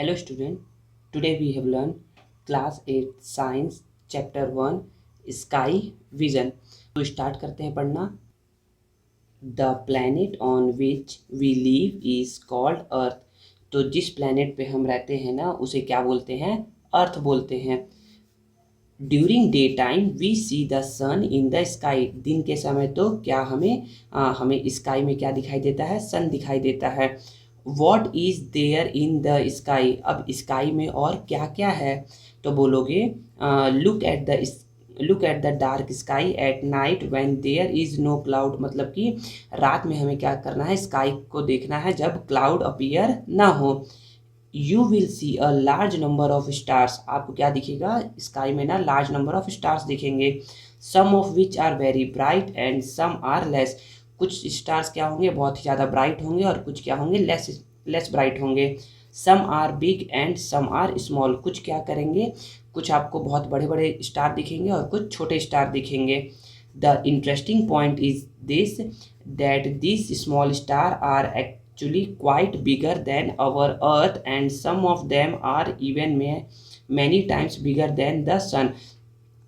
Hello student, today we have learned class 8 science chapter 1 sky vision। तो start करते हैं पढ़ना। The planet on which we live is called earth। तो जिस planet पे हम रहते हैं ना उसे क्या बोलते हैं? अर्थ बोलते हैं। During day time we see the sun in the sky. दिन के समय तो क्या हमें स्काई में क्या दिखाई देता है? सन दिखाई देता है। What is there in the sky. अब स्काई में और क्या क्या है? तो बोलोगे look at the dark sky at night when there is no cloud. मतलब कि रात में हमें क्या करना है? स्काई को देखना है जब क्लाउड अपीयर ना हो। You will C a large number of stars. आपको क्या दिखेगा? स्काई में ना लार्ज नंबर ऑफ स्टार्स दिखेंगे। Some of which are very bright and some are less. कुछ स्टार्स क्या होंगे? बहुत ही ज़्यादा ब्राइट होंगे और कुछ क्या होंगे? लेस ब्राइट होंगे। Some are big and some are small. कुछ क्या करेंगे? कुछ आपको बहुत बड़े बड़े स्टार दिखेंगे और कुछ छोटे स्टार दिखेंगे। The interesting point is this that this small star are actually quite bigger than our earth and some of them are even many times bigger than the sun।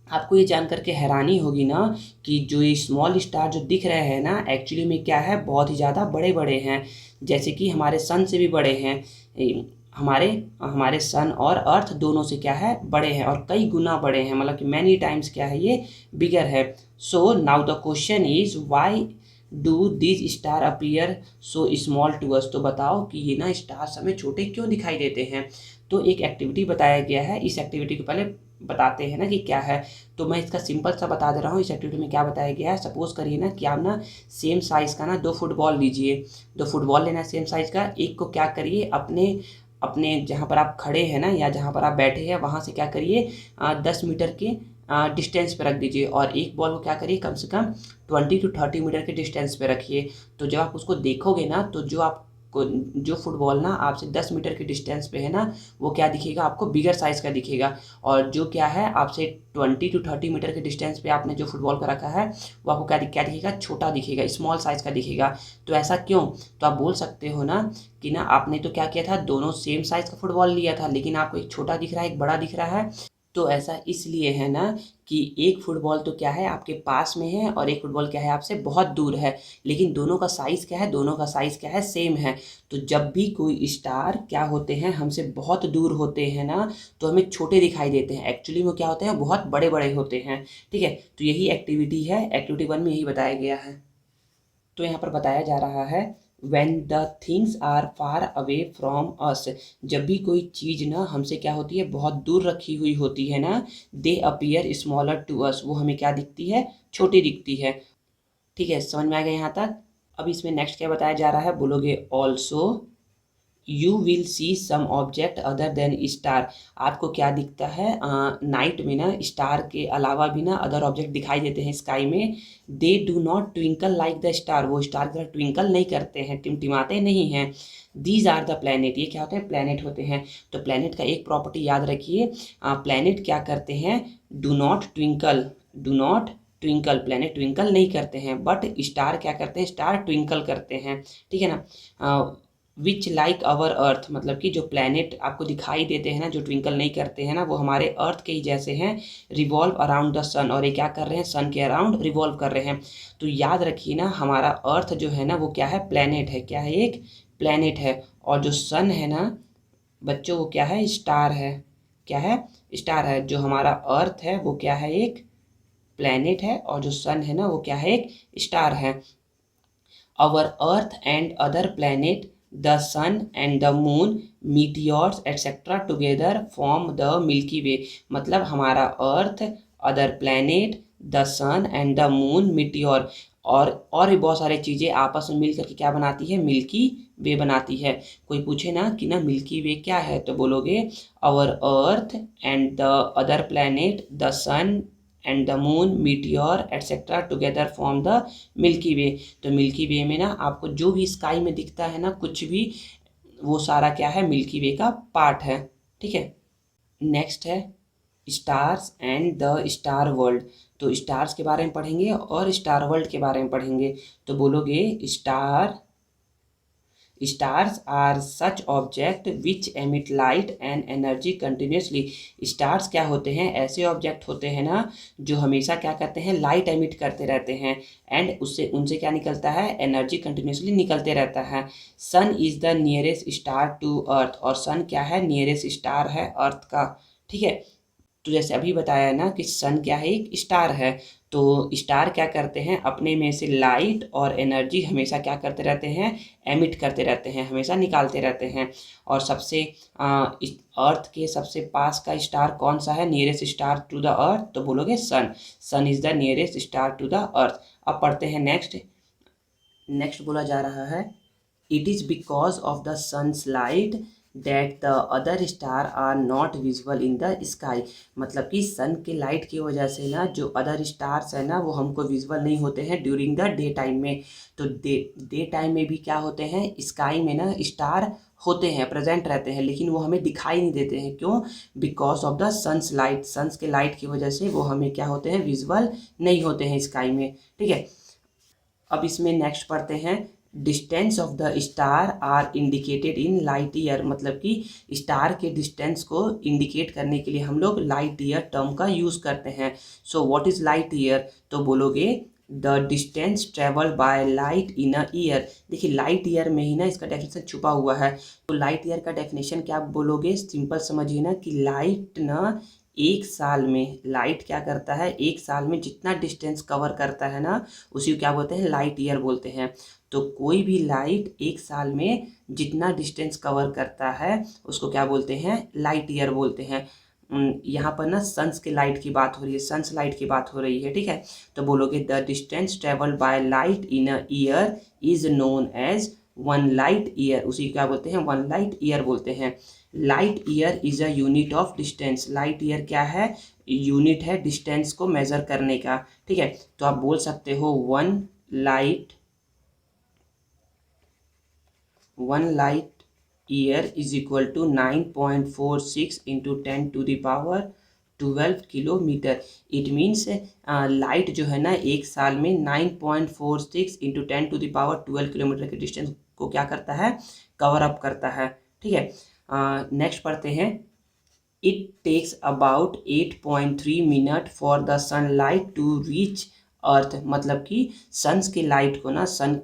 आपको ये जान करके हैरानी होगी ना कि जो ये स्मॉल स्टार जो दिख रहे हैं ना एक्चुअली में क्या है? बहुत ही ज़्यादा बड़े बड़े हैं। जैसे कि हमारे सन से भी बड़े हैं। हमारे हमारे सन और अर्थ दोनों से क्या है? बड़े हैं और कई गुना बड़े हैं। मतलब कि मैनी टाइम्स क्या है? ये बिगर है। So now the question is why do this star appear so small to us. तो बताओ कि ये ना स्टार्स हमें छोटे क्यों दिखाई देते हैं? तो एक एक्टिविटी बताया गया है। इस एक्टिविटी को पहले बताते हैं ना कि क्या है। तो मैं इसका सिंपल सा बता दे रहा हूँ। इस एक्टिविटी में क्या बताया गया है? सपोज करिए ना कि आप ना सेम साइज़ का ना 2 फुटबॉल लीजिए। 2 फुटबॉल लेना है सेम साइज़ का। एक को क्या करिए? अपने अपने जहाँ पर आप खड़े हैं ना या जहाँ पर आप बैठे हैं वहाँ से क्या करिए? 10 मीटर के डिस्टेंस पे रख दीजिए और एक बॉल को क्या करिए? कम से कम 20 to 30 मीटर के डिस्टेंस पे रखिए। तो जब आप उसको देखोगे ना तो जो फुटबॉल ना आपसे 10 मीटर के डिस्टेंस पे है ना वो क्या दिखेगा? आपको बिगर साइज़ का दिखेगा। और जो क्या है आपसे 20 to 30 मीटर के डिस्टेंस पे आपने जो फुटबॉल का रखा है वो आपको क्या दिखेगा? छोटा दिखेगा, स्मॉल साइज़ का दिखेगा। तो ऐसा क्यों? तो आप बोल सकते हो ना कि ना आपने तो क्या किया था? दोनों सेम साइज़ का फुटबॉल लिया था लेकिन आपको एक छोटा दिख रहा है, एक बड़ा दिख रहा है। तो ऐसा इसलिए है ना कि एक फुटबॉल तो क्या है? आपके पास में है और एक फुटबॉल क्या है? आपसे बहुत दूर है। लेकिन दोनों का साइज़ क्या है? दोनों का साइज़ क्या है? सेम है। तो जब भी कोई स्टार क्या होते हैं? हमसे बहुत दूर होते हैं ना तो हमें छोटे दिखाई देते हैं। एक्चुअली में क्या होते हैं? बहुत बड़े बड़े होते हैं। ठीक है, तो यही एक्टिविटी है। एक्टिविटी 1 में यही बताया गया है। तो यहाँ पर बताया जा रहा है when the things are far away from us। जब भी कोई चीज़ ना हमसे क्या होती है? बहुत दूर रखी हुई होती है ना they appear smaller to us। वो हमें क्या दिखती है? छोटी दिखती है। ठीक है, समझ में आ गया यहाँ तक? अब इसमें नेक्स्ट क्या बताया जा रहा है? बोलोगे also you will see some object other than star. आपको क्या दिखता है? नाइट में ना स्टार के अलावा भी ना अदर ऑब्जेक्ट दिखाई देते हैं स्काई में। They do not twinkle like the star. वो स्टार की तरह ट्विंकल नहीं करते हैं, टिमटिमाते नहीं हैं। These are the planet. ये क्या होते हैं? प्लैनेट होते हैं। तो प्लैनेट का एक प्रॉपर्टी याद रखिए। प्लैनेट क्या करते हैं? Do not twinkle. Do not twinkle. Planet twinkle नहीं करते हैं बट स्टार क्या करते हैं? स्टार ट्विंकल करते हैं। ठीक है ना? Which like our earth. मतलब कि जो प्लैनेट आपको दिखाई देते हैं ना जो ट्विंकल नहीं करते हैं ना वो हमारे अर्थ के ही जैसे हैं। रिवॉल्व अराउंड द सन। और ये क्या कर रहे हैं? सन के अराउंड रिवॉल्व कर रहे हैं। तो याद रखिए ना हमारा अर्थ जो है ना वो क्या है? प्लैनेट है। क्या है? एक प्लैनेट है। और जो सन है ना बच्चों वो क्या है? स्टार है। क्या है? स्टार है। जो हमारा अर्थ है वो क्या है? एक प्लैनेट है। और जो सन है ना वो क्या है? एक स्टार है। our earth and other planet, the sun and the moon, meteors etc together form the milky way। मतलब हमारा earth, other planet, the sun and the moon, meteor और भी बहुत सारी चीज़ें आपस में मिल करके क्या बनाती है? मिल्की वे बनाती है। कोई पूछे ना कि ना मिल्की वे क्या है तो बोलोगे our earth and the other planet, the sun and the moon, meteor etcetera together form the Milky Way. तो मिल्की वे में ना आपको जो भी स्काई में दिखता है ना कुछ भी वो सारा क्या है? मिल्की वे का पार्ट है। ठीक है, नेक्स्ट है stars and the star world. तो स्टार्स के बारे में पढ़ेंगे और स्टार वर्ल्ड के बारे में पढ़ेंगे। तो बोलोगे stars are such object which emit light and energy continuously. Stars क्या होते हैं, ऐसे ऑब्जेक्ट होते हैं ना जो हमेशा क्या करते हैं, लाइट एमिट करते रहते हैं एंड उससे उनसे क्या निकलता है, एनर्जी कंटिन्यूसली निकलते रहता है। Sun is the nearest star to earth, और सन क्या है, नियरेस्ट स्टार है अर्थ का। ठीक है, तो जैसे अभी बताया है ना कि सन क्या है, एक स्टार है। तो स्टार क्या करते हैं, अपने में से लाइट और एनर्जी हमेशा क्या करते रहते हैं, एमिट करते रहते हैं, हमेशा निकालते रहते हैं। और सबसे अर्थ के सबसे पास का स्टार कौन सा है, nearest star to the earth, तो बोलोगे sun. Sun is the nearest star to the earth. अब पढ़ते हैं नेक्स्ट। नेक्स्ट बोला जा रहा है, it is because of the sun's light that the other star are not visible in the sky. मतलब कि सन के लाइट की वजह से ना जो अदर स्टार्स है ना वो हमको विजिबल नहीं होते हैं ड्यूरिंग द डे टाइम में। तो डे टाइम में भी क्या होते हैं, स्काई में ना स्टार होते हैं, प्रेजेंट रहते हैं, लेकिन वो हमें दिखाई नहीं देते हैं। क्यों, because of the sun's light, sun's के लाइट की वजह से वो हमें क्या होते हैं, विजिबल नहीं होते हैं स्काई में। ठीक है, अब इसमें नेक्स्ट पढ़ते हैं, distance of the star are indicated in light year. मतलब कि स्टार के डिस्टेंस को इंडिकेट करने के लिए हम लोग लाइट ईयर टर्म का यूज़ करते हैं। So what is light year, तो बोलोगे the distance travel by light in a year. देखिए लाइट ईयर में ही ना इसका डेफिनेशन छुपा हुआ है। तो लाइट ईयर का डेफिनेशन क्या बोलोगे, सिंपल समझिए ना कि लाइट ना एक साल में, लाइट क्या करता है, एक साल में जितना डिस्टेंस कवर करता है ना उसी को क्या बोलते हैं, लाइट ईयर बोलते हैं। तो कोई भी लाइट एक साल में जितना डिस्टेंस कवर करता है उसको क्या बोलते हैं, लाइट ईयर बोलते हैं। यहाँ पर ना सन्स के लाइट की बात हो रही है, सन्स लाइट की बात हो रही है। ठीक है, तो बोलोगे the distance travel by light in a year is known as one light year. उसी क्या बोलते हैं, वन लाइट ईयर बोलते हैं। Light year is a unit of distance. Light year क्या है, यूनिट है डिस्टेंस को मेजर करने का। ठीक है, तो आप बोल सकते हो one light year is equal to 9.46 into 10⁻12 kilometre. It means light जो है ना एक साल में 9.46 इंटू 10⁻12 किलोमीटर के डिस्टेंस को क्या करता है, कवर अप करता है। ठीक है, नेक्स्ट पढ़ते हैं, it takes about 8.3 minute for the sunlight to reach earth. मतलब कि सन्स के लाइट को ना सन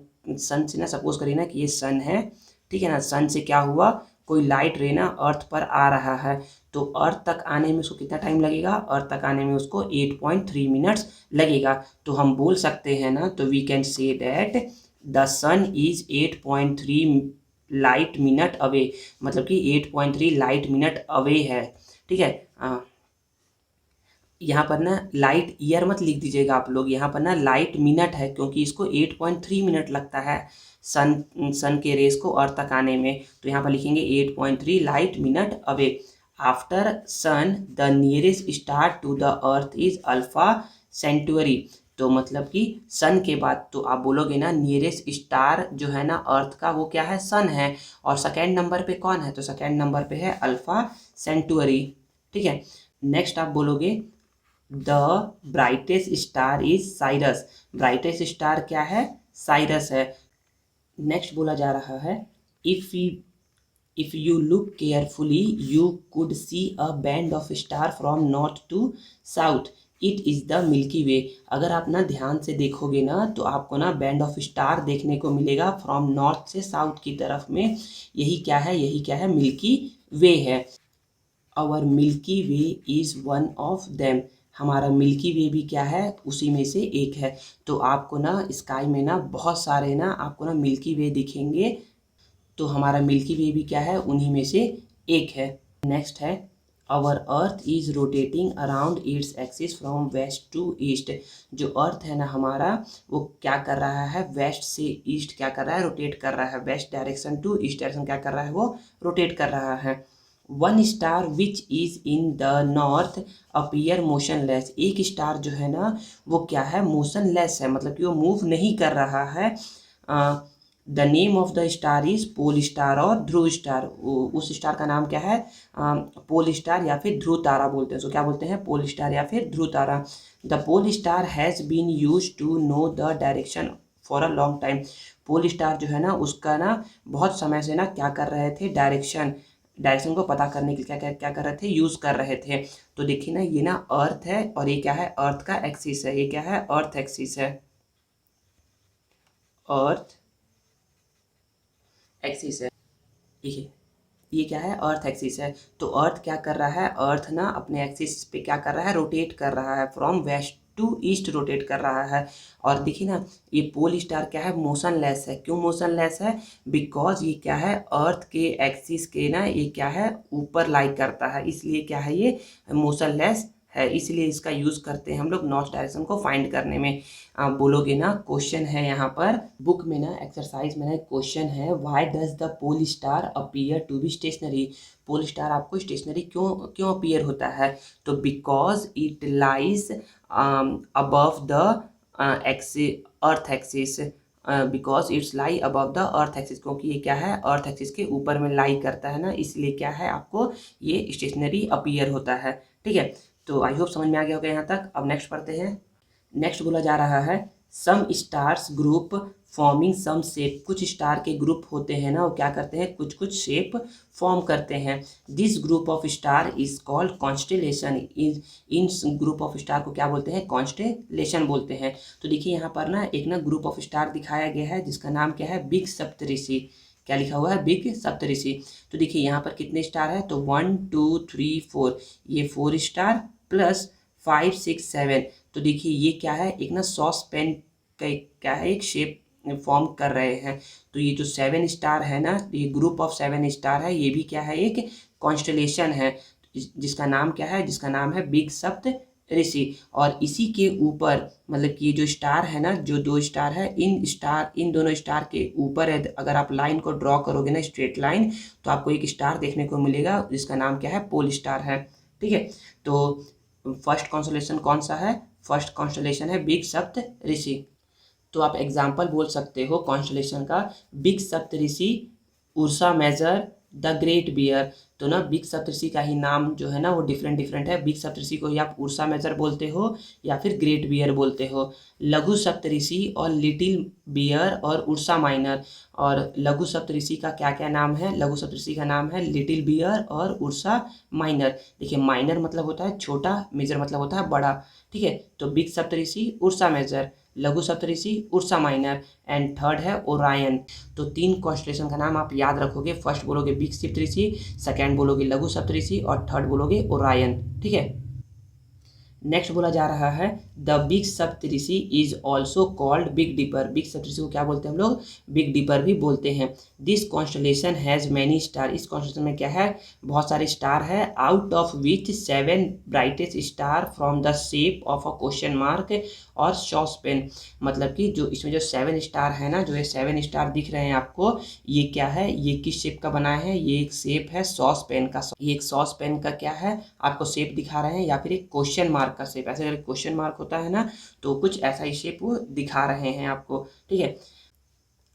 से ना सपोज करिए ना कि ये सन है। ठीक है ना, सन से क्या हुआ, कोई लाइट रे ना अर्थ पर आ रहा है, तो अर्थ तक आने में उसको कितना टाइम लगेगा, अर्थ तक आने में उसको 8.3 मिनट्स लगेगा। तो हम बोल सकते हैं ना, तो we can say that the sun is 8.3 light minute away. मतलब कि 8.3 लाइट मिनट अवे है। ठीक है, यहाँ पर ना लाइट ईयर मत लिख दीजिएगा आप लोग, यहाँ पर ना लाइट मिनट है, क्योंकि इसको 8.3 मिनट लगता है सन के रेस को अर्थ तक आने में। तो यहाँ पर लिखेंगे 8.3 light minute away. After sun the nearest star to the earth is Alpha Centauri. तो मतलब कि सन के बाद तो आप बोलोगे ना नियरेस्ट स्टार जो है ना अर्थ का वो क्या है, सन है। और सेकेंड नंबर पे कौन है, तो सेकेंड नंबर पे है अल्फा सेंचुरी। ठीक है, नेक्स्ट आप बोलोगे the brightest star is Sirius. Brightest star क्या है, साइरस है। नेक्स्ट बोला जा रहा है, if you look carefully you could see a band of star from north to south, it is the Milky Way. अगर आप ना ध्यान से देखोगे ना तो आपको ना बैंड ऑफ स्टार देखने को मिलेगा फ्रॉम नॉर्थ से साउथ की तरफ में। यही क्या है, यही क्या है, मिल्की वे है। Our Milky Way is one of them. हमारा मिल्की वे भी क्या है, उसी में से एक है। तो आपको ना स्काई में ना बहुत सारे ना आपको ना मिल्की वे दिखेंगे, तो हमारा मिल्की वे भी क्या है, उन्हीं में से एक है। नेक्स्ट है, our earth is rotating around its axis from west to east. जो अर्थ है ना हमारा वो क्या कर रहा है, वेस्ट से ईस्ट क्या कर रहा है, रोटेट कर रहा है। West direction to east direction क्या कर रहा है, वो रोटेट कर रहा है। One star which is in the north appear motionless. एक स्टार जो है ना वो क्या है, मोशनलेस है, मतलब कि वो मूव नहीं कर रहा है। The name of the star is pole star और ध्रुव स्टार। उस स्टार का नाम क्या है, पोल स्टार या फिर ध्रुव तारा बोलते हैं। सो क्या बोलते हैं, पोल स्टार या फिर ध्रुव तारा। The pole star has been use to know the direction for a long time. Pole star जो है ना उसका ना बहुत समय से ना क्या कर रहे थे, डायरेक्शन को पता करने के लिए क्या कर रहे थे, यूज़ कर रहे थे। तो देखिए ना ये ना अर्थ है और ये क्या है, अर्थ का एक्सिस है, ये क्या है, अर्थ एक्सिस है, अर्थ एक्सिस है। देखिए ये क्या है, अर्थ एक्सिस है। तो अर्थ क्या कर रहा है, अर्थ ना अपने एक्सिस पे क्या कर रहा है, रोटेट कर रहा है, from west to east rotate कर रहा है। और देखिए ना ये पोल स्टार क्या है, मोशनलेस है। क्यों मोशनलेस है, बिकॉज ये क्या है, अर्थ के एक्सिस के ना ये क्या है, ऊपर लाई करता है, इसलिए क्या है ये मोशनलेस है। इसलिए इसका यूज़ करते हैं हम लोग नॉर्थ डायरेक्शन को फाइंड करने में। आप बोलोगे ना, क्वेश्चन है यहाँ पर बुक में ना, एक्सरसाइज में ना एक क्वेश्चन है, why does the pole star appear to be stationary. Pole star आपको स्टेशनरी क्यों क्यों अपीयर होता है, तो because it lies above the earth axis, because it's lie above the earth axis, क्योंकि ये क्या है, अर्थ एक्सिस के ऊपर में लाई करता है ना, इसलिए क्या है, आपको ये स्टेशनरी अपीयर होता है। ठीक है, तो आई होप समझ में आ गया होगा यहाँ तक। अब नेक्स्ट पढ़ते हैं। नेक्स्ट बोला जा रहा है, some stars group forming some shape. कुछ स्टार के ग्रुप होते हैं ना, वो क्या करते हैं, कुछ कुछ शेप फॉर्म करते हैं। This group of star is called constellation. In group of star को क्या बोलते हैं, कॉन्स्टेलेशन बोलते हैं। तो देखिए यहाँ पर ना एक ना ग्रुप ऑफ स्टार दिखाया गया है जिसका नाम क्या है, बिग सप्तऋषि। क्या लिखा हुआ है, बिग सप्तऋषि। तो देखिए यहाँ पर कितने स्टार है, तो 1 2 3 4, ये 4 स्टार प्लस 5 6 7। तो देखिए ये क्या है, एक ना सॉस पेन का क्या है, एक शेप फॉर्म कर रहे हैं। तो ये जो 7 स्टार है ना, ये ग्रुप ऑफ 7 स्टार है, ये भी क्या है, एक कॉन्स्टलेशन है, जिसका नाम क्या है, जिसका नाम है बिग सप्त ऋषि। और इसी के ऊपर मतलब कि ये जो स्टार है ना, जो 2 स्टार है, इन दोनों स्टार के ऊपर है, अगर आप लाइन को ड्रॉ करोगे ना, स्ट्रेट लाइन, तो आपको एक स्टार देखने को मिलेगा जिसका नाम क्या है, पोल स्टार है। ठीक है, तो फर्स्ट कॉन्स्टलेशन कौन सा है, फर्स्ट कॉन्स्टलेशन है बिग सप्त ऋषि। तो आप एग्जाम्पल बोल सकते हो कॉन्स्टलेशन का, big Saptarishi, Ursa Major, the Great Bear. तो ना बिग सप्तऋषि का ही नाम जो है ना वो डिफरेंट डिफरेंट है। बिग सप्तऋषि को ही आप उर्सा मेजर बोलते हो या फिर ग्रेट बियर बोलते हो। लघु सप्तऋषि और लिटिल बियर और उर्सा माइनर। और लघु सप्तऋषि का क्या क्या नाम है, लघु सप्तऋषि का नाम है लिटिल बियर और उर्सा माइनर। देखिए माइनर मतलब होता है छोटा, मेजर मतलब होता है बड़ा। ठीक है, तो बिग सप्तऋषि, उर्सा मेजर, लघु सप्तऋषि, उर्सा माइनर, एंड थर्ड है ओरायन। तो 3 कॉन्स्टलेशन का नाम आप याद रखोगे। फर्स्ट बोलोगे बिग सप्तऋषि, सेकंड बोलोगे लघु सप्तऋषि और थर्ड बोलोगे ओरायन। ठीक है, नेक्स्ट बोला जा रहा है, the big Saptarishi is also called Big Dipper. Big Saptarishi को क्या बोलते हैं हम लोग, बिग डिपर भी बोलते हैं। This constellation has many star. इस कॉन्स्टलेशन में क्या है, बहुत सारे स्टार है। Out of which 7 brightest star from the shape of a question mark और सॉस पेन। मतलब कि जो इसमें जो 7 स्टार है ना, जो ये 7 स्टार दिख रहे हैं आपको, ये क्या है, ये किस शेप का बना है, ये एक शेप है सॉस पेन का। ये एक सॉस पेन का क्या है, आपको शेप दिखा रहे हैं, या फिर एक क्वेश्चन मार्क का शेप। ऐसे अगर क्वेश्चन मार्क होता है ना, तो कुछ ऐसा ही शेप वो दिखा रहे हैं आपको। ठीक है,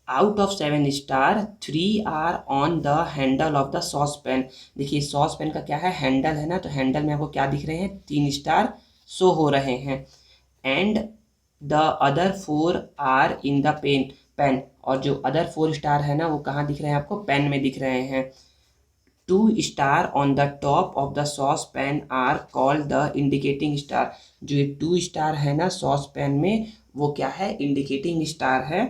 out of 7 star 3 are on the handle of the saucepan. देखिए सॉस पेन का क्या है, हैंडल है ना, तो हैंडल में आपको क्या दिख रहे हैं, 3 स्टार शो हो रहे हैं। And the other 4 are in the pan. और जो अदर 4 स्टार है ना, वो कहाँ दिख रहे हैं आपको, पेन में दिख रहे हैं। 2 star on the top of the saucepan are called the indicating star. जो ये 2 स्टार है ना सॉस पैन में, वो क्या है, इंडिकेटिंग स्टार है।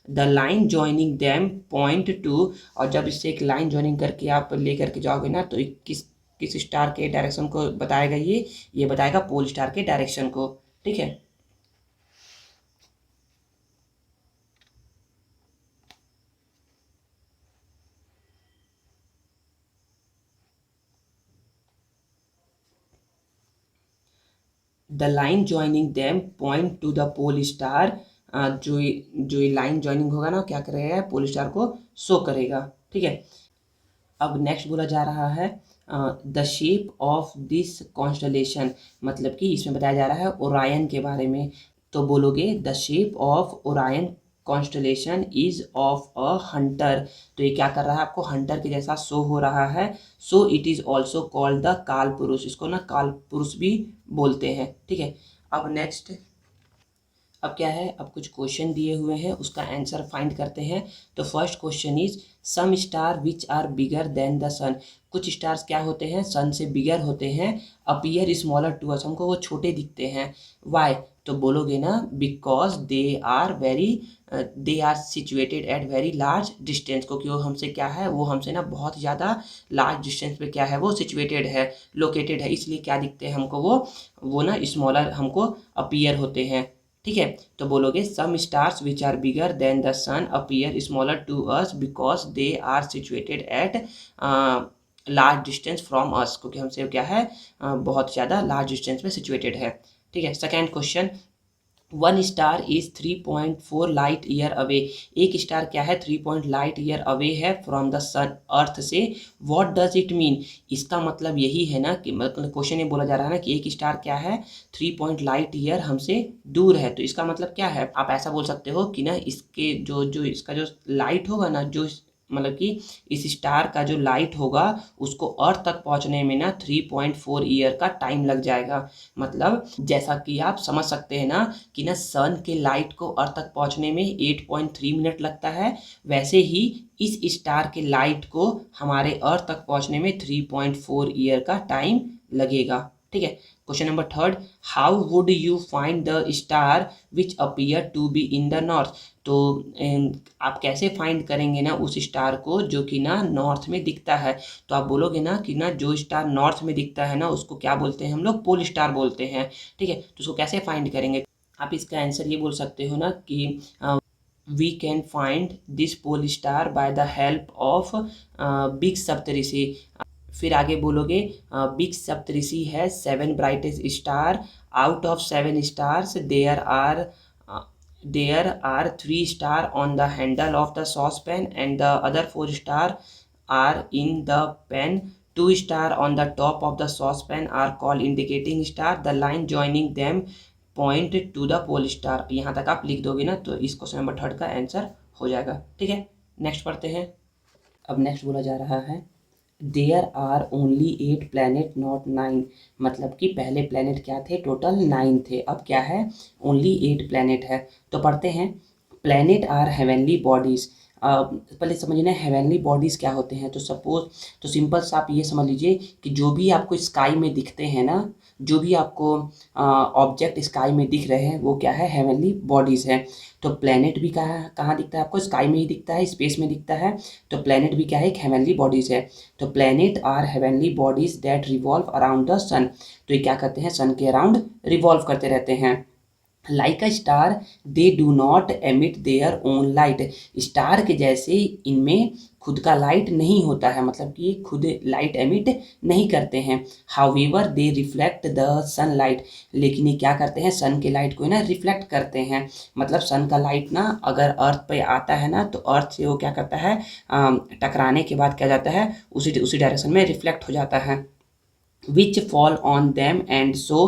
The line joining them point to. और जब इससे एक लाइन ज्वाइनिंग करके आप लेकर के जाओगे ना, तो किस किस स्टार के डायरेक्शन को बताएगा, ये बताएगा पोल स्टार के डायरेक्शन को। ठीक है, the line joining them point to the pole star. जो ये लाइन ज्वाइनिंग होगा ना, क्या करेगा, पोल स्टार को शो करेगा। ठीक है, अब नेक्स्ट बोला जा रहा है the shape of this constellation. मतलब कि इसमें बताया जा रहा है ओरायन के बारे में। तो बोलोगे the shape of Orion constellation is of a Hunter. तो ये क्या कर रहा है, आपको हंटर के जैसा शो हो रहा है। So it is also called the काल पुरुष। इसको ना काल पुरुष भी बोलते हैं। ठीक है, अब अब क्या है, अब कुछ क्वेश्चन दिए हुए हैं, उसका आंसर फाइंड करते हैं। तो first question is some star which are bigger than the sun. कुछ स्टार्स क्या होते हैं, सन से बिगर होते हैं, अपीयर स्मॉलर टू अस, हमको वो छोटे दिखते हैं। वाई, तो बोलोगे ना because they are situated at very large distance, क्योंकि वो हमसे क्या है, वो हमसे ना बहुत ज़्यादा लार्ज डिस्टेंस पे क्या है, वो सिचुएटेड है, लोकेटेड है, इसलिए क्या दिखते हैं हमको, वो ना स्मॉलर हमको अपीयर होते हैं। ठीक है, तो बोलोगे some stars which are bigger than the sun appear smaller to us because they are situated at large distance from us, क्योंकि हमसे क्या है, बहुत ज़्यादा लार्ज डिस्टेंस में सिचुएटेड है। ठीक है, second question, one star is 3.4 light year away. एक स्टार क्या है, 3 लाइट ईयर अवे है फ्रॉम द सन, अर्थ से। व्हाट डज इट मीन, इसका मतलब यही है ना कि मतलब क्वेश्चन ये बोला जा रहा है ना कि एक स्टार क्या है, 3 लाइट ईयर हमसे दूर है, तो इसका मतलब क्या है, आप ऐसा बोल सकते हो कि ना इसके जो इसका जो लाइट होगा ना, जो मतलब कि इस स्टार का जो लाइट होगा उसको अर्थ तक पहुंचने में ना 3.4 ईयर का टाइम लग जाएगा। मतलब जैसा कि आप समझ सकते हैं ना कि ना सन के लाइट को अर्थ तक पहुंचने में 8.3 मिनट लगता है, वैसे ही इस स्टार के लाइट को हमारे अर्थ तक पहुंचने में 3.4 ईयर का टाइम लगेगा। ठीक है, question number third, how would you find the star which appear to be in the north. तो आप कैसे फाइंड करेंगे ना उस स्टार को जो कि ना नॉर्थ में दिखता है। तो आप बोलोगे ना कि ना जो स्टार नॉर्थ में दिखता है ना उसको क्या बोलते हैं हम लोग, पोल स्टार बोलते हैं। ठीक है, तो उसको कैसे फाइंड करेंगे, आप इसका आंसर ये बोल सकते हो ना कि we can find this pole star by the help of big Saptarishi. फिर आगे बोलोगे बिग सप्तऋषि है 7 brightest star, out of 7 stars there are 3 star on the handle of the saucepan and the other 4 star are in the pan. 2 star on the top of the saucepan are called indicating star. The line joining them point to the pole star. यहाँ तक आप लिख दोगे ना तो इस question number third का answer हो जाएगा। ठीक है, नेक्स्ट पढ़ते हैं। अब नेक्स्ट बोला जा रहा है there are only 8 planet not 9। मतलब कि पहले प्लैनेट क्या थे, टोटल 9 थे, अब क्या है, ओनली 8 प्लैनेट है। तो पढ़ते हैं, प्लैनेट आर हेवनली बॉडीज़। पहले समझना हेवनली बॉडीज़ क्या होते हैं। तो सिंपल सा आप ये समझ लीजिए कि जो भी आपको स्काई में दिखते हैं ना, जो भी आपको ऑब्जेक्ट स्काई में दिख रहे हैं वो क्या है, हेवनली बॉडीज़ है। तो प्लैनेट भी कहाँ कहाँ दिखता है आपको, स्काई में ही दिखता है, स्पेस में दिखता है। तो प्लैनेट भी क्या है, एक हेवनली बॉडीज़ है। तो planet are heavenly bodies that revolve around the sun. तो ये क्या करते हैं, सन के अराउंड रिवॉल्व करते रहते हैं। Like a star they do not emit their own light. Star के जैसे इनमें खुद का लाइट नहीं होता है, मतलब कि खुद लाइट एमिट नहीं करते हैं। However they reflect the sun light. लेकिन ये क्या करते हैं, सन के लाइट को ना रिफ्लेक्ट करते हैं। मतलब सन का लाइट ना अगर अर्थ पे आता है ना तो अर्थ से वो क्या करता है, टकराने के बाद क्या जाता है, उसी डायरेक्शन में रिफ्लेक्ट हो जाता है। Which fall on them and so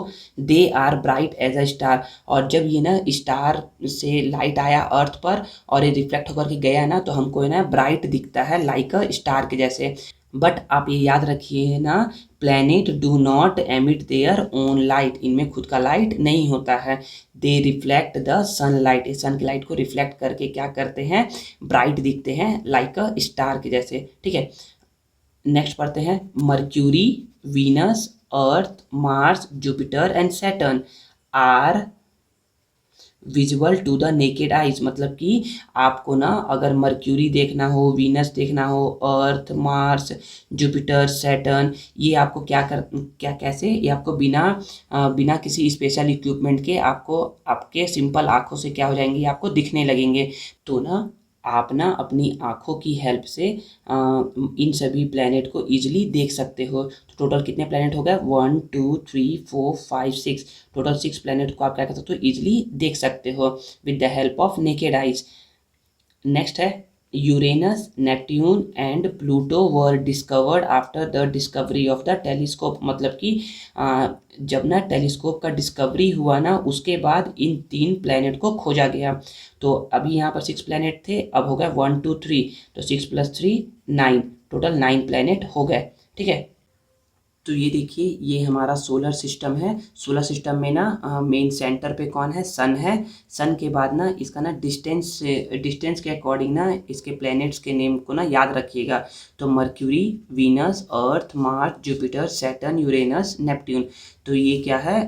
they are bright as a star. और जब ये ना स्टार से लाइट आया अर्थ पर और ये रिफ्लेक्ट होकर के गया ना तो हमको ना ब्राइट दिखता है, लाइक अ स्टार के जैसे। बट आप ये याद रखिए ना, planet do not emit their own light. इनमें खुद का लाइट नहीं होता है। They reflect the sun light. Sun की लाइट को रिफ्लेक्ट करके क्या करते हैं, ब्राइट दिखते हैं, लाइक अ स्टार के जैसे। ठीक है, नेक्स्ट पढ़ते हैं, Mercury, Venus, Earth, Mars, Jupiter and Saturn are visual to the naked eyes. मतलब कि आपको ना अगर मर्क्यूरी देखना हो, वीनस देखना हो, अर्थ, मार्स, जुपिटर, सैटर्न, ये आपको क्या कैसे, ये आपको बिना किसी स्पेशल इक्विपमेंट के आपको आपके सिंपल आँखों से क्या हो जाएंगे, आपको दिखने लगेंगे। तो ना आप ना अपनी आँखों की हेल्प से इन सभी प्लैनेट को ईजिली देख सकते हो। तो टोटल कितने प्लैनेट हो गए, 1 2 3 4 5 6, टोटल 6 प्लैनेट को आप क्या कर सकते हो, ईजिली देख सकते हो with the help of naked eyes. Next है, Uranus, Neptune and Pluto were discovered after the discovery of the telescope. मतलब कि जब ना टेलीस्कोप का डिस्कवरी हुआ ना उसके बाद इन 3 प्लैनेट को खोजा गया। तो अभी यहाँ पर 6 प्लैनेट थे, अब हो गए 1 2 3, तो 6 + 3 9, टोटल 9 प्लैनेट हो गए। ठीक है, तो ये देखिए ये हमारा सोलर सिस्टम है। सोलर सिस्टम में ना मेन सेंटर पे कौन है, सन है। सन के बाद ना इसका ना डिस्टेंस के अकॉर्डिंग ना इसके प्लैनेट्स के नेम को ना याद रखिएगा। तो Mercury, Venus, Earth, Mars, Jupiter, Saturn, Uranus, Neptune. तो ये क्या है,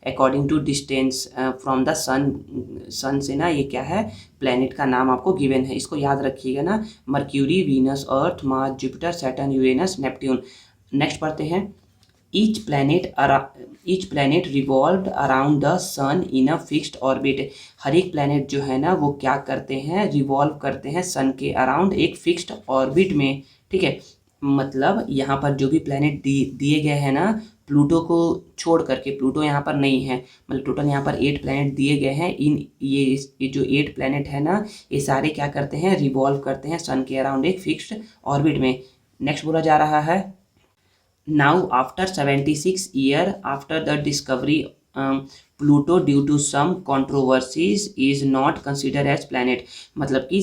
according to distance from the sun से ना ये क्या है, प्लैनेट का नाम आपको गिवन है, इसको याद रखिएगा ना। Mercury, Venus, Earth, Mars, Jupiter, Saturn, Uranus, Neptune. Next पढ़ते हैं। Each planet revolved around the sun in a fixed orbit. हर एक प्लैनेट जो है ना वो क्या करते हैं, रिवॉल्व करते हैं सन के अराउंड एक फिक्स्ड ऑर्बिट में। ठीक है, मतलब यहाँ पर जो भी प्लैनेट दिए गए हैं ना, प्लूटो को छोड़ करके, प्लूटो यहाँ पर नहीं है, मतलब टोटल यहाँ पर 8 प्लैनेट दिए गए हैं। ये जो 8 प्लैनेट है ना, ये सारे क्या करते हैं, रिवॉल्व करते हैं सन के अराउंड एक फिक्स्ड ऑर्बिट में। नेक्स्ट बोला जा रहा है, now after 76 year after the discovery, Pluto due to some controversies is not considered as planet। मतलब कि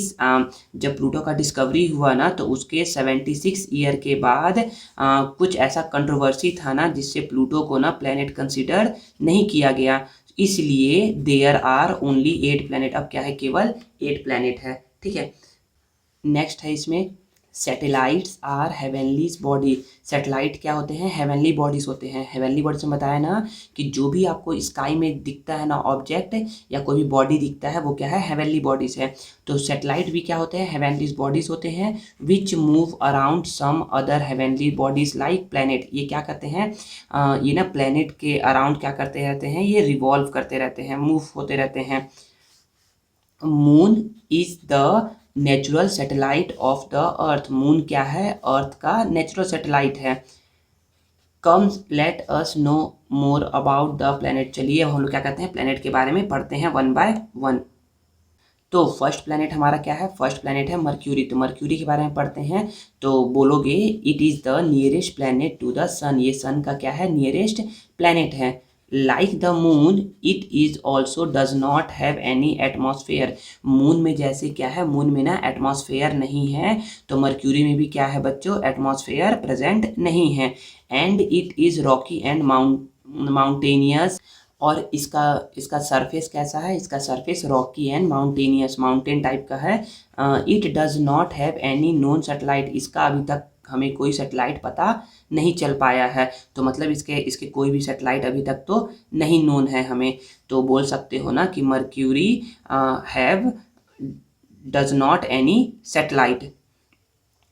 जब प्लूटो का डिस्कवरी हुआ ना तो उसके 76 ईयर के बाद कुछ ऐसा कंट्रोवर्सी था ना जिससे प्लूटो को ना प्लैनेट कंसिडर नहीं किया गया, इसलिए देयर आर ओनली 8 प्लैनेट। अब क्या है, केवल 8 प्लैनेट है। ठीक है, नेक्स्ट है इसमें, satellites are heavenly body. Satellite क्या होते हैं, हेवनली बॉडीज होते हैं। हेवनली बॉडीज में बताया ना कि जो भी आपको स्काई में दिखता है ना ऑब्जेक्ट या कोई भी बॉडी दिखता है वो क्या है, हेवनली बॉडीज है। तो सैटेलाइट भी क्या होते हैं, हेवनली बॉडीज होते हैं, which move around some other heavenly bodies like planet. ये क्या करते हैं, ये ना प्लैनेट के अराउंड क्या करते रहते हैं, ये रिवॉल्व करते रहते हैं, मूव होते रहते हैं। Moon is the natural satellite of the earth. Moon क्या है, अर्थ का नेचुरल सैटेलाइट है। Comes let us know more about the planet. चलिए हम लोग क्या कहते हैं, प्लैनेट के बारे में पढ़ते हैं वन बाय वन। तो फर्स्ट प्लैनेट हमारा क्या है, फर्स्ट प्लैनेट है मर्क्यूरी। तो मर्क्यूरी के बारे में पढ़ते हैं। तो बोलोगे it is the nearest planet to the sun. ये सन का क्या है, नियरेस्ट प्लैनेट है। Like the moon it is also does not have any atmosphere. Moon में जैसे क्या है, मून में ना एटमॉस्फेयर नहीं है, तो मर्क्यूरी में भी क्या है बच्चों, एटमॉस्फेयर प्रेजेंट नहीं है। And it is Rocky and mountainous. और इसका सरफेस कैसा है, इसका surface Rocky and mountainous, mountain type का है। It does not have any known satellite. इसका अभी तक हमें कोई सैटेलाइट पता नहीं चल पाया है। तो मतलब इसके कोई भी सैटेलाइट अभी तक तो नहीं नोन है हमें। तो बोल सकते हो ना कि Mercury have does not any satellite.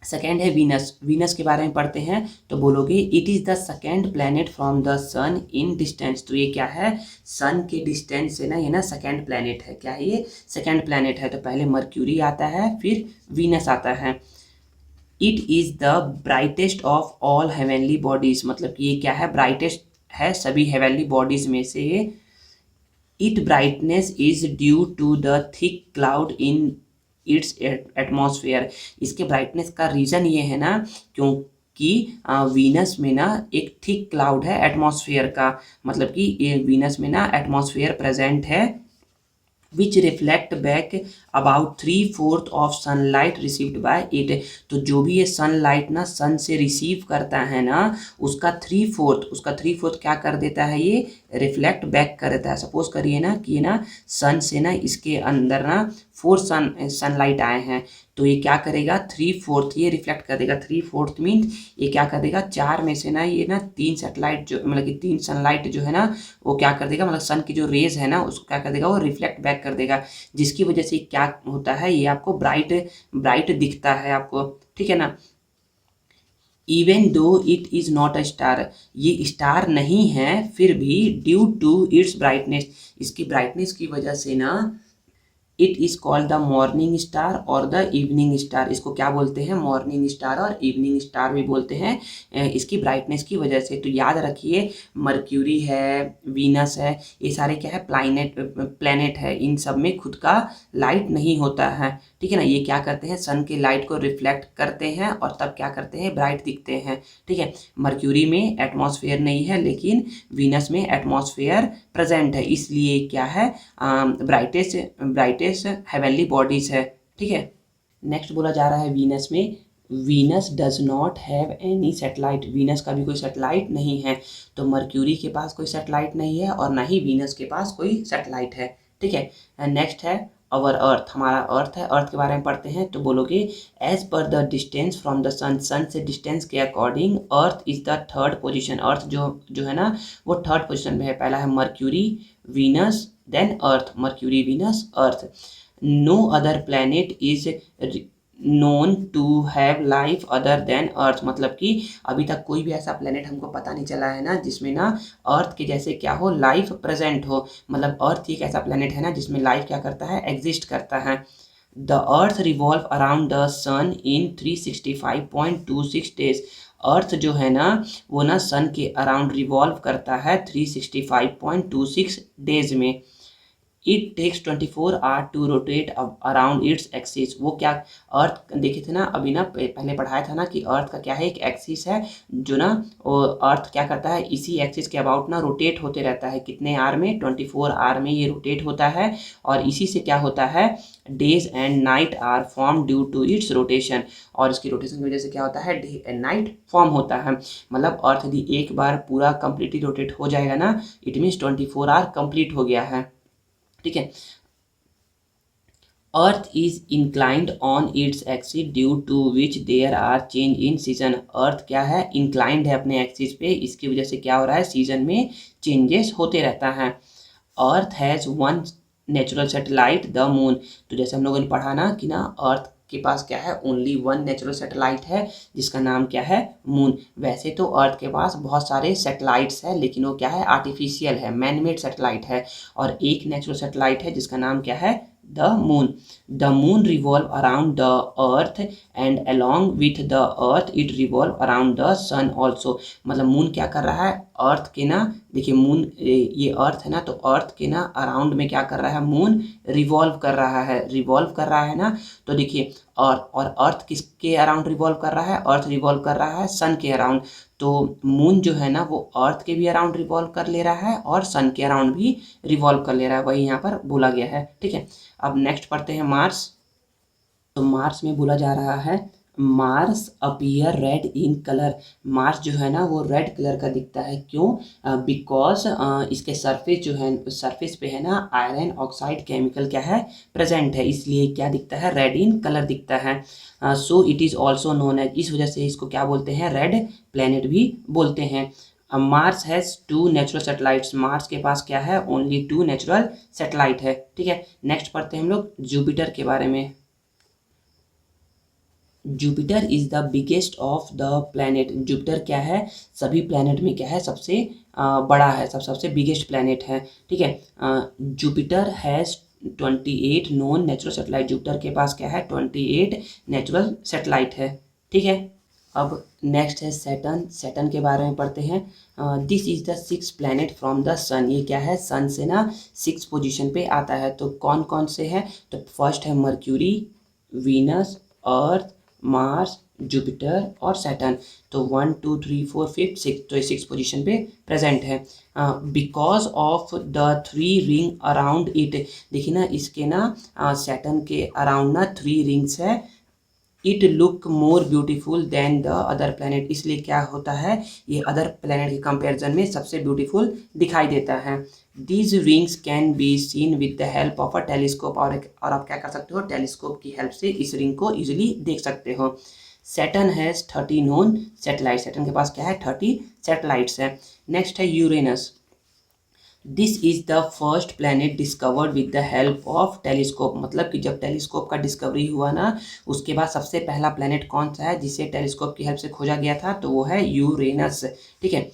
Second है वीनस। वीनस के बारे में पढ़ते हैं। तो बोलोगे it is the second planet from the sun in distance. तो ये क्या है, सन के डिस्टेंस से ना ये ना सेकेंड प्लैनेट है। क्या है ये, सेकेंड प्लैनेट है। तो पहले मर्क्यूरी आता है, फिर वीनस आता है। It is the brightest of all heavenly bodies. मतलब कि ये क्या है, ब्राइटेस्ट है सभी हेवनली बॉडीज में से। It brightness is due to the thick cloud in its atmosphere. इसके ब्राइटनेस का रीज़न ये है ना क्योंकि वीनस में ना एक थिक क्लाउड है एटमॉस्फेयर का। मतलब कि ये वीनस में ना एटमॉस्फेयर प्रेजेंट है, which reflect back about 3/4 of sunlight received by it. तो जो भी ये सनलाइट ना सन से रिसीव करता है ना उसका 3/4 क्या कर देता है, ये रिफ्लेक्ट बैक कर देता है। सपोज करिए ना कि ना सन से ना इसके अंदर ना 4 सनलाइट आए हैं, तो ये क्या करेगा, 3/4 ये रिफ्लेक्ट कर देगा। 3/4 मीन्स ये क्या कर देगा, 4 में से ना ये ना 3 सैटेलाइट जो मतलब कि 3 सनलाइट जो है ना वो क्या कर देगा, मतलब सन की जो रेज है ना उसको क्या कर देगा, वो रिफ्लेक्ट बैक कर देगा, जिसकी वजह से क्या होता है, ये आपको ब्राइट दिखता है आपको। ठीक है ना। Even though it is not a star, ये स्टार नहीं है फिर भी ड्यू टू इट्स ब्राइटनेस, इसकी ब्राइटनेस की वजह से ना it is called the morning star और द इवनिंग स्टार। इसको क्या बोलते हैं, मॉर्निंग स्टार और इवनिंग स्टार भी बोलते हैं इसकी ब्राइटनेस की वजह से। तो याद रखिए मर्क्यूरी है, वीनस है, ये सारे क्या है, प्लैनेट है। इन सब में खुद का लाइट नहीं होता है। ठीक है ना। ये क्या करते हैं, सन के लाइट को रिफ्लेक्ट करते हैं और तब क्या करते हैं, ब्राइट दिखते हैं। ठीक है। मर्क्यूरी में एटमॉस्फेयर नहीं है लेकिन वीनस में एटमॉस्फेयर प्रेजेंट है, इसलिए क्या है, ब्राइटेस्ट हेवनली बॉडीज है। ठीक है। नेक्स्ट बोला जा रहा है वीनस में, Venus does not have any satellite, Venus का भी कोई सेटेलाइट नहीं है। तो मर्क्यूरी के पास कोई सेटेलाइट नहीं है और ना ही वीनस के पास कोई सेटेलाइट है। ठीक है, नेक्स्ट है अवर अर्थ, हमारा अर्थ है। अर्थ के बारे में पढ़ते हैं तो बोलोगे as per the distance from the sun, sun से डिस्टेंस के according earth is the third position, earth जो है ना वो थर्ड पोजीशन में है। पहला है Mercury, Venus, then Earth, Mercury, Venus, Earth. No other planet is known to have life other than Earth, मतलब कि अभी तक कोई भी ऐसा प्लेनेट हमको पता नहीं चला है ना जिसमें ना अर्थ के जैसे क्या हो, लाइफ प्रेजेंट हो। मतलब अर्थ एक ऐसा प्लेनेट है ना जिसमें लाइफ क्या करता है, एग्जिस्ट करता है। The Earth revolve around the sun in 365.26 days, Earth जो है ना वो ना सन के अराउंड रिवॉल्व करता है 365.26 डेज में। It takes 24 hour to rotate around its axis, वो क्या, अर्थ देखे थे ना अभी ना पहले पढ़ाया था ना कि अर्थ का क्या है, एक एक्सिस है जो ना अर्थ क्या करता है, इसी एक्सिस के अबाउट ना रोटेट होते रहता है। कितने आवर में, 24 आवर में ये रोटेट होता है। और इसी से क्या होता है, days and night are form due to its rotation, और इसकी रोटेशन की वजह से क्या होता है, डे एंड नाइट फॉर्म होता है। मतलब अर्थ यदि एक बार पूरा कंप्लीटली रोटेट हो जाएगा ना, इट मीन्स 24 आवर कंप्लीट हो गया है। ठीक है, Earth is inclined on its axis due to which there are change in season, Earth क्या है, इंक्लाइंड है अपने एक्सिस पे, इसकी वजह से क्या हो रहा है, सीजन में चेंजेस होते रहता है। अर्थ has one natural satellite the moon, तो जैसे हम लोगों ने पढ़ा ना कि ना अर्थ के पास क्या है, ओनली वन नेचुरल सैटेलाइट है जिसका नाम क्या है, मून। वैसे तो अर्थ के पास बहुत सारे सैटेलाइट्स हैं लेकिन वो क्या है, आर्टिफिशियल है, मैन मेड सैटेलाइट है। और एक नेचुरल सैटेलाइट है जिसका नाम क्या है, the moon. The moon revolve around the earth and along with the earth it revolve around the sun also, मतलब मून क्या कर रहा है, अर्थ के ना, देखिए मून ये अर्थ है ना, तो अर्थ के ना अराउंड में क्या कर रहा है, मून रिवॉल्व कर रहा है, रिवॉल्व कर रहा है ना। तो देखिए और अर्थ किसके अराउंड रिवॉल्व कर रहा है, अर्थ रिवॉल्व कर रहा है सन के अराउंड। तो मून जो है ना वो अर्थ के भी अराउंड रिवॉल्व कर ले रहा है और सन के अराउंड भी रिवॉल्व कर ले रहा है, वही यहाँ पर बोला गया है। ठीक है, अब नेक्स्ट पढ़ते हैं मार्स। तो मार्स में बोला जा रहा है Mars appear red in colour, Mars जो है ना वो रेड कलर का दिखता है, क्यों, बिकॉज इसके सरफेस जो है, सरफेस पे है ना आयरन ऑक्साइड केमिकल क्या है, प्रेजेंट है, इसलिए क्या दिखता है, रेड इन कलर दिखता है। So it is also known as, इस वजह से इसको क्या बोलते हैं, रेड प्लेनेट भी बोलते हैं। Mars has 2 natural satellites, Mars के पास क्या है, ओनली 2 नेचुरल सैटेलाइट है। ठीक है, नेक्स्ट पढ़ते हैं हम लोग जुपिटर के बारे में। Jupiter is the biggest of the planet, Jupiter क्या है, सभी प्लैनेट में क्या है, सबसे बड़ा है, सबसे बिगेस्ट प्लैनेट है। ठीक है, Jupiter has 28 non natural satellite, Jupiter के पास क्या है, 28 नेचुरल सैटेलाइट है। ठीक है, अब नेक्स्ट है सैटर्न, सैटर्न के बारे में पढ़ते हैं। This is the 6th planet from the sun, ये क्या है, सन से ना 6 पोजीशन पे आता है। तो कौन कौन से हैं, तो फर्स्ट है Mercury, Venus, Earth, Mars, Jupiter और सैटर्न। तो 1 2 3 4 5 6, तो ये 6 पोजीशन पे प्रेजेंट है। Because of the 3 ring around it, देखिए ना इसके ना सैटर्न के अराउंड ना 3 रिंग्स है। It look more beautiful then the other planet, इसलिए क्या होता है, ये अदर प्लैनेट के कंपैरिजन में सबसे ब्यूटीफुल दिखाई देता है। These rings can be seen with the help of a telescope, और आप क्या कर सकते हो, टेलीस्कोप की हेल्प से इस रिंग को इजीली देख सकते हो। Saturn has 30 known satellite, Saturn के पास क्या है, 30 सैटेलाइट्स है। नेक्स्ट है Uranus, this is the first planet discovered with the help of telescope, मतलब कि जब टेलीस्कोप का डिस्कवरी हुआ ना उसके बाद सबसे पहला प्लैनेट कौन सा है जिसे टेलीस्कोप की हेल्प से खोजा गया था, तो वो है यूरेनस। ठीक है,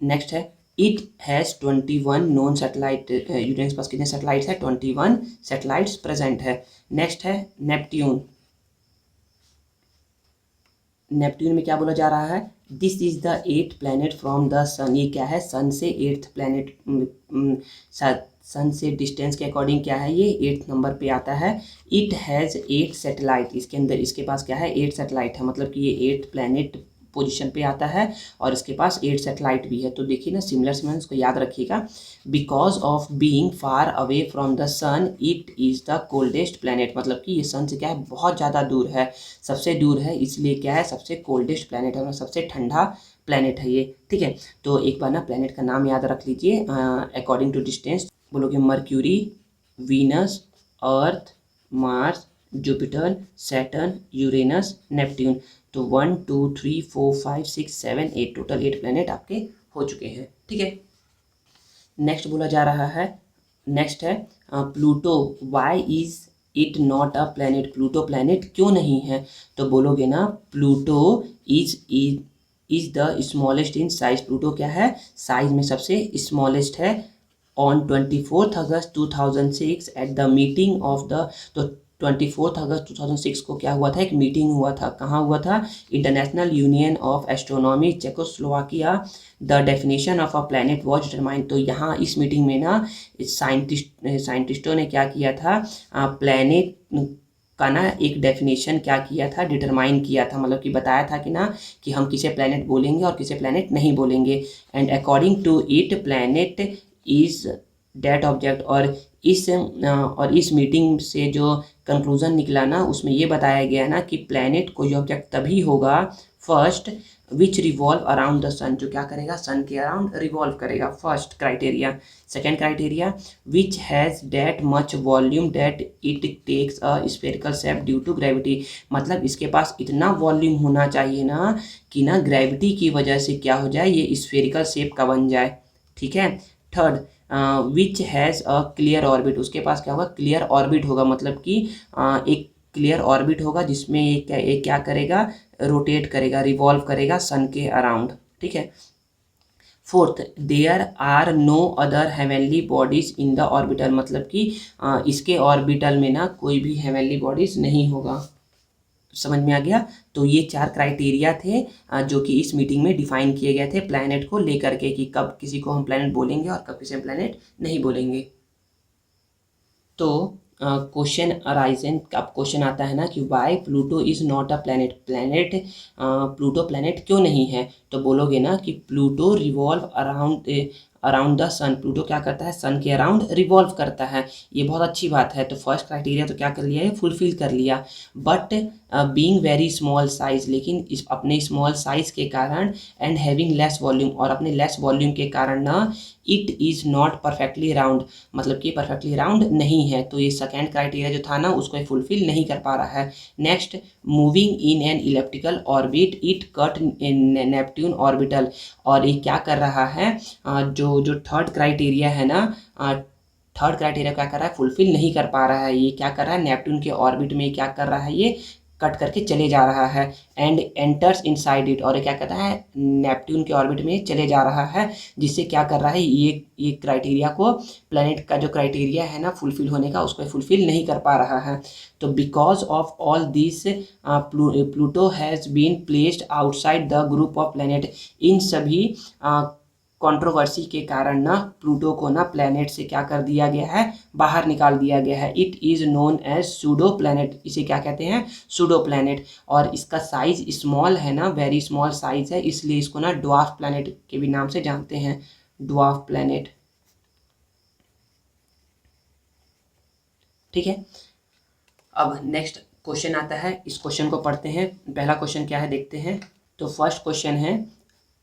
नेक्स्ट है it has 21 known satellite, Uranus के पास कितने सैटेलाइट्स है, 21 सैटेलाइट्स प्रेजेंट है। नेक्स्ट है नेपट्यून, नेपट्यून में क्या बोला जा रहा है, this is the 8th planet from the sun, ये क्या है, सन से 8th प्लैनेट, सन से डिस्टेंस के अकॉर्डिंग क्या है, ये 8th नंबर पे आता है। इट हैज़ 8 सैटेलाइट, इसके अंदर इसके पास क्या है, 8 सैटेलाइट है, मतलब कि ये 8th प्लैनेट पोजीशन पे आता है और इसके पास 8 सैटेलाइट भी है। तो देखिए ना, सिमिलर सिमिलर को याद रखिएगा। Because of being far away from the sun it is the coldest planet, मतलब कि ये सन से क्या है, बहुत ज़्यादा दूर है, सबसे दूर है, इसलिए क्या है, सबसे कोल्डेस्ट प्लैनेट है, सबसे ठंडा प्लैनेट है ये। ठीक है, तो एक बार ना प्लैनेट का नाम याद रख लीजिए अकॉर्डिंग टू डिस्टेंस। बोलोगे Mercury, Venus, Earth, Mars, Jupiter, Saturn, Uranus, Neptune. तो 1 2 3 4 5 6 7 8 टोटल 8 प्लैनेट आपके हो चुके हैं। ठीक है, नेक्स्ट बोला जा रहा है, नेक्स्ट है Pluto, why is it not a planet, Pluto planet क्यों नहीं है? तो बोलोगे ना Pluto is the smallest in size, Pluto क्या है, साइज में सबसे स्मॉलेस्ट है। On 24 August 2006 at the meeting of the, तो 24 अगस्त 2006 को क्या हुआ था, एक मीटिंग हुआ था, कहाँ हुआ था, international union of astronomy Czechoslovakia. The definition of a planet was determined, तो यहाँ इस मीटिंग में ना साइंटिस्टों ने क्या किया था, प्लैनेट का ना एक डेफिनेशन क्या किया था, डिटरमाइन किया था, मतलब कि बताया था कि ना कि हम किसे प्लैनेट बोलेंगे और किसे प्लैनेट नहीं बोलेंगे। And according to it planet is that object, और इस मीटिंग से जो कंक्लूजन निकला ना, उसमें ये बताया गया ना कि प्लैनेट कोई ऑब्जेक्ट तभी होगा, first which revolve around the sun, जो क्या करेगा, सन के अराउंड रिवॉल्व करेगा, first criteria. Second criteria, which has that much volume that it takes a spherical shape due to gravity, मतलब इसके पास इतना वॉल्यूम होना चाहिए ना कि ना ग्रेविटी की वजह से क्या हो जाए, ये स्फेरिकल शेप का बन जाए। ठीक है, third, which has a clear orbit, उसके पास क्या होगा, क्लियर ऑर्बिट होगा, मतलब कि एक क्लियर ऑर्बिट होगा जिसमें ये क्या करेगा, रोटेट करेगा, रिवॉल्व करेगा सन के अराउंड। ठीक है, fourth, there are no other heavenly bodies in the orbital, मतलब कि इसके ऑर्बिटल में ना कोई भी हेवनली बॉडीज नहीं होगा। समझ में आ गया? तो ये 4 क्राइटेरिया थे जो कि इस मीटिंग में डिफाइन किए गए थे प्लैनेट को लेकर के, कि कब किसी को हम प्लैनेट बोलेंगे और कब किसी हम प्लैनेट नहीं बोलेंगे। तो क्वेश्चन अराइजन, अब क्वेश्चन आता है ना कि why Pluto is not a planet, Pluto planet क्यों नहीं है? तो बोलोगे ना कि Pluto revolve around the sun, Pluto क्या करता है, सन के अराउंड रिवॉल्व करता है, ये बहुत अच्छी बात है। तो फर्स्ट क्राइटेरिया तो क्या कर लिया है, फुलफिल कर लिया। But being very small size, लेकिन इस अपने स्मॉल साइज के कारण, एंड हैविंग लेस वॉल्यूम, और अपने लेस वॉल्यूम के कारण ना, it is not perfectly round, मतलब कि परफेक्टली राउंड नहीं है। तो ये सेकेंड क्राइटेरिया जो था ना, उसको फुलफिल नहीं कर पा रहा है। Next, moving in an elliptical orbit it cut Neptune orbital, और ये क्या कर रहा है, जो थर्ड क्राइटेरिया है ना, थर्ड क्राइटेरिया क्या कर रहा है, फुलफिल नहीं कर पा रहा है। ये क्या कर रहा है, नेपट्यून के ऑर्बिट में क्या कर रहा है, ये कट करके चले जा रहा है, एंड एंटर्स इनसाइड इट, और ये क्या कहता है, नेपट्यून के ऑर्बिट में चले जा रहा है, जिससे क्या कर रहा है, ये क्राइटेरिया को, प्लैनेट का जो क्राइटेरिया है ना फुलफिल होने का, उसको फुलफिल नहीं कर पा रहा है। तो because of all this Pluto has been placed outside the group of planet, इन सभी कंट्रोवर्सी के कारण ना प्लूटो को ना प्लैनेट से क्या कर दिया गया है, बाहर निकाल दिया गया है। It is known as pseudo planet, इसे क्या कहते हैं, सूडो प्लैनेट, और इसका साइज स्मॉल है ना, वेरी स्मॉल साइज है, इसलिए इसको ना ड्वार्फ प्लैनेट के भी नाम से जानते हैं, ड्वार्फ प्लैनेट। ठीक है, अब नेक्स्ट क्वेश्चन आता है, इस क्वेश्चन को पढ़ते हैं। पहला क्वेश्चन क्या है देखते हैं। तो फर्स्ट क्वेश्चन है,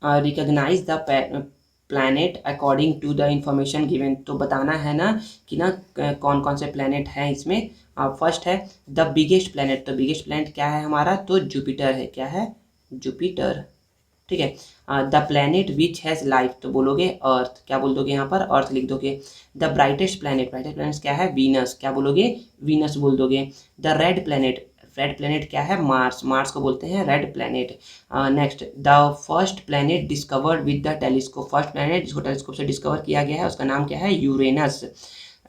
recognise the planet according to the information given, तो बताना है ना कि ना कौन कौन से प्लैनेट हैं इसमें। फर्स्ट है द बिगेस्ट प्लैनेट, तो बिगेस्ट प्लैनेट क्या है हमारा, तो जुपिटर है, क्या है, जुपिटर। ठीक है, the planet which has life, तो बोलोगे अर्थ, क्या बोल दोगे यहाँ पर, अर्थ लिख दोगे। The brightest planet, brightest planet क्या है, वीनस, क्या बोलोगे, वीनस बोल दोगे। The red planet, red planet क्या है, मार्स, मार्स को बोलते हैं red planet. Next, the first planet discovered with the telescope, first planet जिसको टेलीस्कोप से डिस्कवर किया गया है उसका नाम क्या है, Uranus.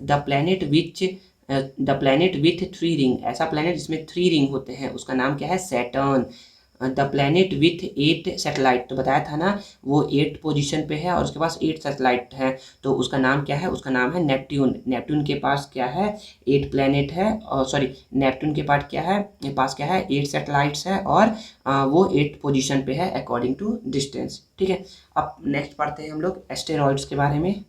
The planet with 3 ring, ऐसा प्लैनेट जिसमें 3 रिंग होते हैं उसका नाम क्या है, Saturn. The planet with 8 satellite, तो बताया था ना वो 8 पोजीशन पे है और उसके पास 8 सैटेलाइट है, तो उसका नाम क्या है, उसका नाम है नेपट्यून। नेपट्यून के पास क्या है, 8 प्लेनेट है, और सॉरी नेपट्यून के पास क्या है, 8 सैटेलाइट्स है, और वो 8 पोजीशन पे है अकॉर्डिंग टू डिस्टेंस। ठीक है, अब नेक्स्ट पढ़ते हैं हम लोग एस्टेरॉइड्स के बारे में।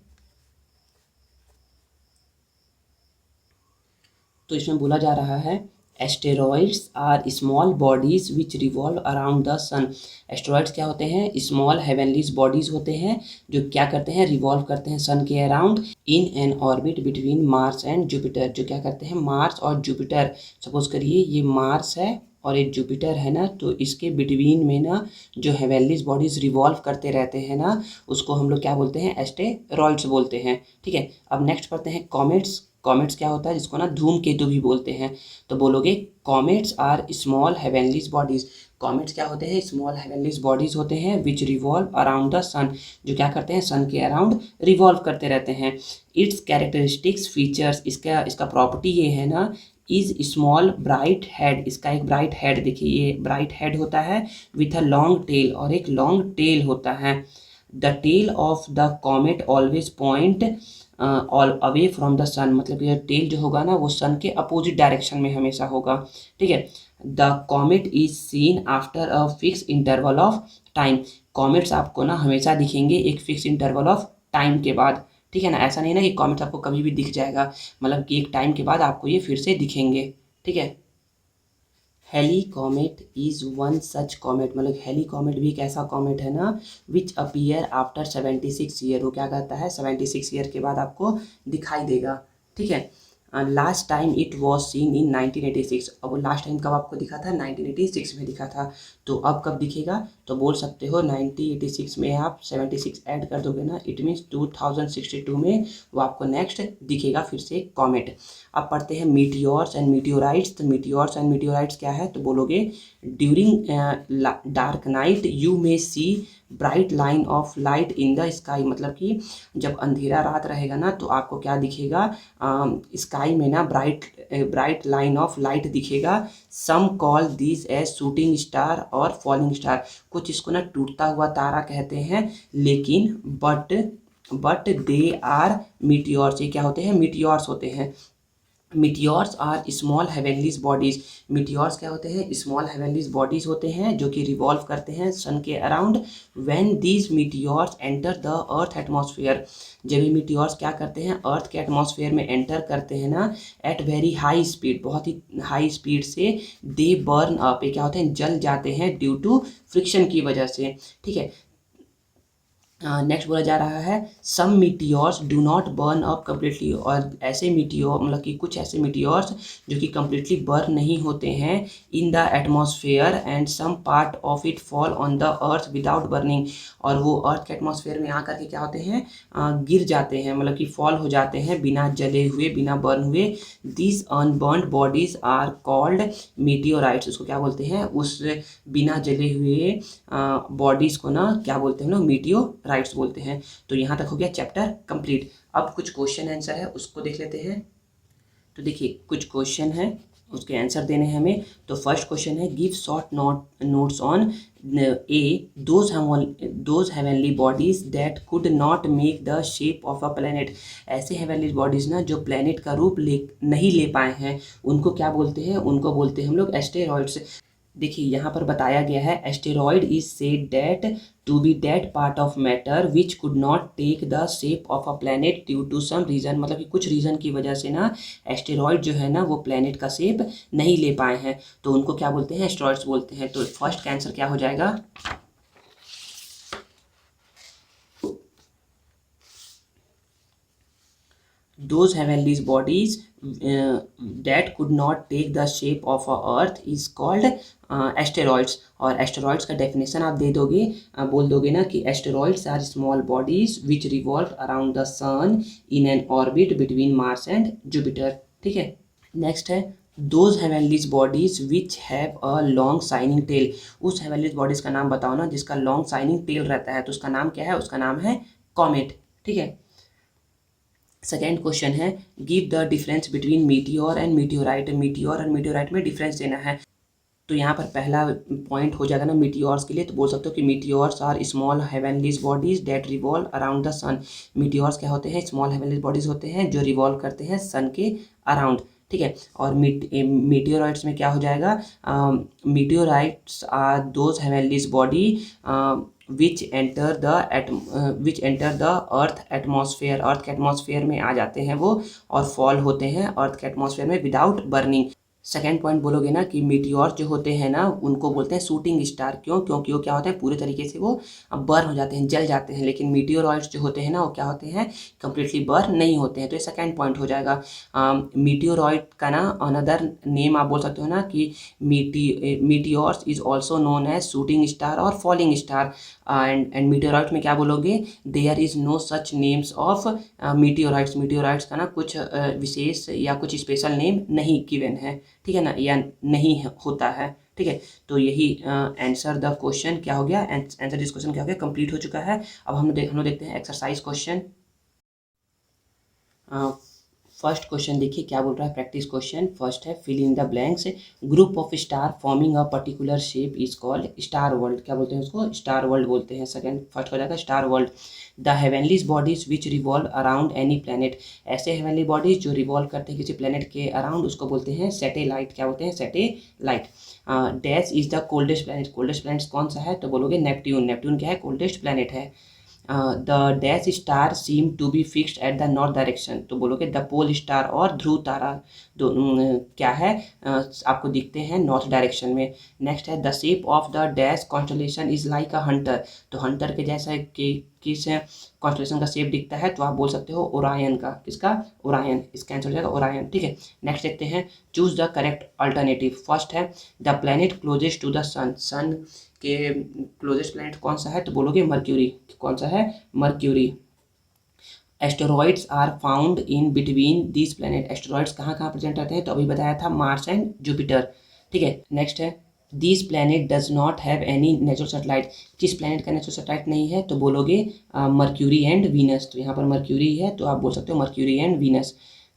तो इसमें बोला जा रहा है asteroids are small bodies which revolve around the sun. Asteroids क्या होते हैं, स्मॉल हेवनलीज बॉडीज होते हैं जो क्या करते हैं, रिवॉल्व करते हैं सन के around in an orbit between Mars and Jupiter, जो क्या करते हैं, मार्स और जुपिटर, सपोज करिए ये मार्स है और एक जुपिटर है ना, तो इसके बिटवीन में ना जो हेवनलीज बॉडीज रिवॉल्व करते रहते हैं ना, उसको हम लोग क्या बोलते हैं, एस्टेरॉइड्स बोलते हैं। ठीक है, अब नेक्स्ट पढ़ते हैं कॉमेट्स। कॉमेट्स क्या होता है, जिसको ना धूमकेतु भी बोलते हैं, तो बोलोगे comets are small heavenlies bodies. Comets क्या होते हैं, स्मॉल हेवनलीज बॉडीज होते हैं which revolve around the sun, जो क्या करते हैं, सन के अराउंड रिवॉल्व करते रहते हैं। इट्स कैरेक्टरिस्टिक्स फीचर्स, इसका प्रॉपर्टी ये है ना, इज स्मॉल ब्राइट हेड, इसका एक ब्राइट हेड, देखिए ये ब्राइट हेड होता है विथ अ लॉन्ग टेल, और एक लॉन्ग टेल होता है। The tail of the comet always point all away from the sun, मतलब ये टेल जो होगा ना वो सन के अपोजिट डायरेक्शन में हमेशा होगा। ठीक है, the comet is seen after a fix interval of time. Comets आपको ना हमेशा दिखेंगे एक फिक्स इंटरवल ऑफ टाइम के बाद। ठीक है ना, ऐसा नहीं ना कि कॉमेट्स आपको कभी भी दिख जाएगा, मतलब कि एक टाइम के बाद आपको ये फिर से दिखेंगे। ठीक है, Halley comet is one such comet, मतलब हेली कॉमेट भी एक ऐसा कॉमेट है ना विच अपीयर आफ्टर 76 ईयर, वो क्या कहता है 76 ईयर के बाद आपको दिखाई देगा। ठीक है, last time it was seen in 1986, अब वो लास्ट टाइम कब आपको दिखा था, 1986 में दिखा था, तो अब कब दिखेगा, तो बोल सकते हो 1986 में आप 76 ऐड कर दोगे ना, इट मीन्स 2062 में वो आपको नेक्स्ट दिखेगा फिर से कॉमेट। अब पढ़ते हैं मीटियोर्स एंड मीटियोराइट्स। तो मीटियोर्स एंड मीटियोराइट्स क्या है, तो बोलोगे during dark night you may see bright line of light in the sky, मतलब कि जब अंधेरा रात रहेगा ना तो आपको क्या दिखेगा, स्काई में ना ब्राइट लाइन ऑफ लाइट दिखेगा। Some call this as shooting star और फॉलिंग स्टार, कुछ इसको ना टूटता हुआ तारा कहते हैं, लेकिन बट दे आर मीटियोर्स, ये क्या होते हैं, मीटियोर्स होते हैं। Meteors are small heavenlies bodies, meteors क्या होते हैं, स्मॉल हेवनलीज बॉडीज होते हैं जो कि रिवॉल्व करते हैं सन के around. When these meteors enter the Earth atmosphere, जब ये मीटियोर्स क्या करते हैं, अर्थ के एटमॉस्फेयर में एंटर करते हैं ना, एट वेरी हाई स्पीड, बहुत ही हाई स्पीड से, दे बर्न अप, ये क्या होते हैं, जल जाते हैं ड्यू टू फ्रिक्शन की वजह से। ठीक है, नेक्स्ट बोला जा रहा है some meteors do not burn up completely, और ऐसे मीटियोर मतलब कि कुछ ऐसे मीटियोर्स जो कि कम्प्लीटली बर्न नहीं होते हैं in the atmosphere, and some part of it fall on the earth without burning, और वो अर्थ के एटमॉस्फेयर में आकर के क्या होते हैं, गिर जाते हैं, मतलब कि फॉल हो जाते हैं बिना जले हुए, बिना बर्न हुए। This unburned bodies are called meteorites, उसको क्या बोलते हैं, उस बिना जले हुए बॉडीज़ को ना क्या बोलते हैं हम लोग, मीटियोराइट्स बोलते हैं। तो यहाँ तक हो गया चैप्टर कंप्लीट। अब कुछ क्वेश्चन आंसर है उसको देख लेते हैं। तो देखिए कुछ क्वेश्चन है उसके आंसर देने हैं हमें। तो फर्स्ट क्वेश्चन है give short notes on A those heavenly bodies that could not make the shape of a planet, ऐसे हेवनली बॉडीज ना जो प्लेनेट का रूप नहीं ले पाए हैं, उनको क्या बोलते हैं, उनको बोलते हैं हम लोग एस्टेरॉइड्स। देखिए यहाँ पर बताया गया है asteroid is said that to be that part of matter which could not take the shape of a planet due to some reason, मतलब कि कुछ रीज़न की वजह से ना एस्टेरॉइड जो है ना वो प्लैनेट का शेप नहीं ले पाए हैं, तो उनको क्या बोलते हैं, एस्टेरॉइड्स बोलते हैं। तो फर्स्ट का आंसर क्या हो जाएगा, those heavenly bodies that could not take the shape of a earth is called asteroids। और एस्टेरॉइड्स का डेफिनेशन आप दे दोगे, बोल दोगे ना कि asteroids are small bodies which revolve around the sun in an orbit between Mars and Jupiter. ठीक है, नेक्स्ट है those heavenlies bodies which have a long shining tail, उस हेवनलीज बॉडीज का नाम बताओ ना जिसका लॉन्ग साइनिंग टेल रहता है, तो उसका नाम क्या है, उसका नाम है कॉमेट। ठीक है, सेकेंड क्वेश्चन है give the difference between meteor and meteorite, meteor और मीटियोराइट में डिफरेंस देना है। तो यहाँ पर पहला पॉइंट हो जाएगा ना मीटियोर्स के लिए, तो बोल सकते हो कि meteors are small heavenlies bodies that revolve around the sun. Meteors क्या होते हैं? स्मॉल हेवनलीज बॉडीज होते हैं जो रिवॉल्व करते हैं सन के अराउंड, ठीक है। और मीटियोराइट्स में क्या हो जाएगा? Meteorites are those heavenlies body which enter the Earth atmosphere. Earth के एटमॉस्फेयर में आ जाते हैं वो और फॉल होते हैं अर्थ के एटमॉस्फेयर में विदाउट बर्निंग। सेकेंड पॉइंट बोलोगे ना कि मीटियोर जो होते हैं ना उनको बोलते हैं शूटिंग स्टार। क्यों? क्योंकि वो क्या होते हैं? पूरे तरीके से वो बर्न हो जाते हैं, जल जाते हैं। लेकिन मीटियोरॉइड्स जो होते हैं ना वो क्या होते हैं? कंप्लीटली बर्न नहीं होते हैं। तो ये सेकेंड पॉइंट हो जाएगा। मीटियोरॉइड का ना अनदर नेम आप बोल सकते हो ना कि meteors is also known as shooting star और फॉलिंग स्टार। एंड मीटियोराइट्स में क्या बोलोगे? There is no such names of meteorites. Meteorites का ना कुछ विशेष या कुछ स्पेशल नेम नहीं गिवन है, ठीक है ना, या नहीं होता है, ठीक है। तो यही आंसर द क्वेश्चन क्या हो गया? आंसर दिस क्वेश्चन क्या हो गया? कंप्लीट हो चुका है। अब हम लोग देखते हैं एक्सरसाइज क्वेश्चन। फर्स्ट क्वेश्चन देखिए क्या बोल रहा है। प्रैक्टिस क्वेश्चन फर्स्ट है, fill in the blanks. Group of star forming a particular shape is called star world. क्या बोलते हैं उसको? स्टार वर्ल्ड बोलते हैं। सेकंड फर्स्ट हो जाएगा star world. The heavenlies bodies which revolve around any planet. ऐसे हेवनली बॉडीज जो रिवॉल्व करते हैं किसी प्लेनेट के अराउंड उसको बोलते हैं सैटेलाइट। क्या बोलते हैं? Satellite. Dash is the coldest planet. Coldest planet कौन सा है? तो बोलोगे नेपट्यून। नेपट्यून क्या है? कोल्डेस्ट प्लेनेट है। The dash star seem to be fixed at the north direction. तो बोलोगे द पोल स्टार और ध्रुव तारा क्या है? आपको दिखते हैं नॉर्थ डायरेक्शन में। नेक्स्ट है the shape of the dash constellation is like a Hunter. तो हंटर के जैसा कि किस कॉन्स्टलेशन का शेप दिखता है? तो आप बोल सकते हो ओरायन का। किसका? ओरायन। इसका आंसर हो जाएगा ओरायन, ठीक है। नेक्स्ट देखते हैं, choose the correct alternative. First है the planet closest to the sun. Sun के क्लोजेस्ट प्लैनेट कौन सा है? तो बोलोगे मर्क्यूरी। कौन सा है? Mercury. Asteroids are found in between these planet. Asteroids कहाँ कहाँ प्रेजेंट रहते हैं? तो अभी बताया था मार्स एंड जुपिटर, ठीक है। नेक्स्ट है this planet does not have any natural satellite. किस प्लैनेट का नेचुरल सैटेलाइट नहीं है? तो बोलोगे मर्क्यूरी एंड वीनस। तो यहाँ पर मर्क्यूरी है तो आप बोल सकते हो mercury and Venus.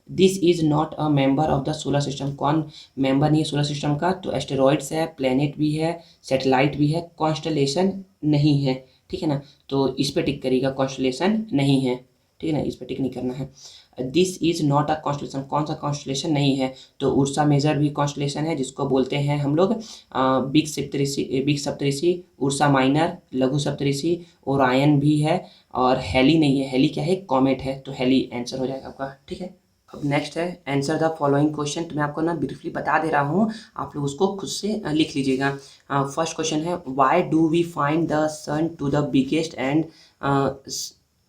This is not a member of the solar system. कौन मेंबर नहीं है सोलर सिस्टम का? तो एस्टेरॉइड्स है, प्लेनेट भी है, सैटेलाइट भी है, कॉन्स्टलेशन नहीं है, ठीक है ना। तो इस पे टिक करिएगा, कॉन्स्टलेशन नहीं है, ठीक है ना, इस पे टिक नहीं करना है। This is not a constellation. कौन सा कॉन्स्टलेशन नहीं है? तो उर्सा मेजर भी कॉन्स्टलेशन है जिसको बोलते हैं हम लोग बिग सप्तऋषि, उर्सा माइनर लघु सप्तऋषि, ओरायन भी है, और हेली नहीं है। हेली क्या है? कॉमेट है। तो हेली आंसर हो जाएगा आपका, ठीक है। अब नेक्स्ट है आंसर द फॉलोइंग क्वेश्चन। तो मैं आपको ना ब्रीफली बता दे रहा हूँ, आप लोग उसको खुद से लिख लीजिएगा। फर्स्ट क्वेश्चन है why do we find the sun to the biggest and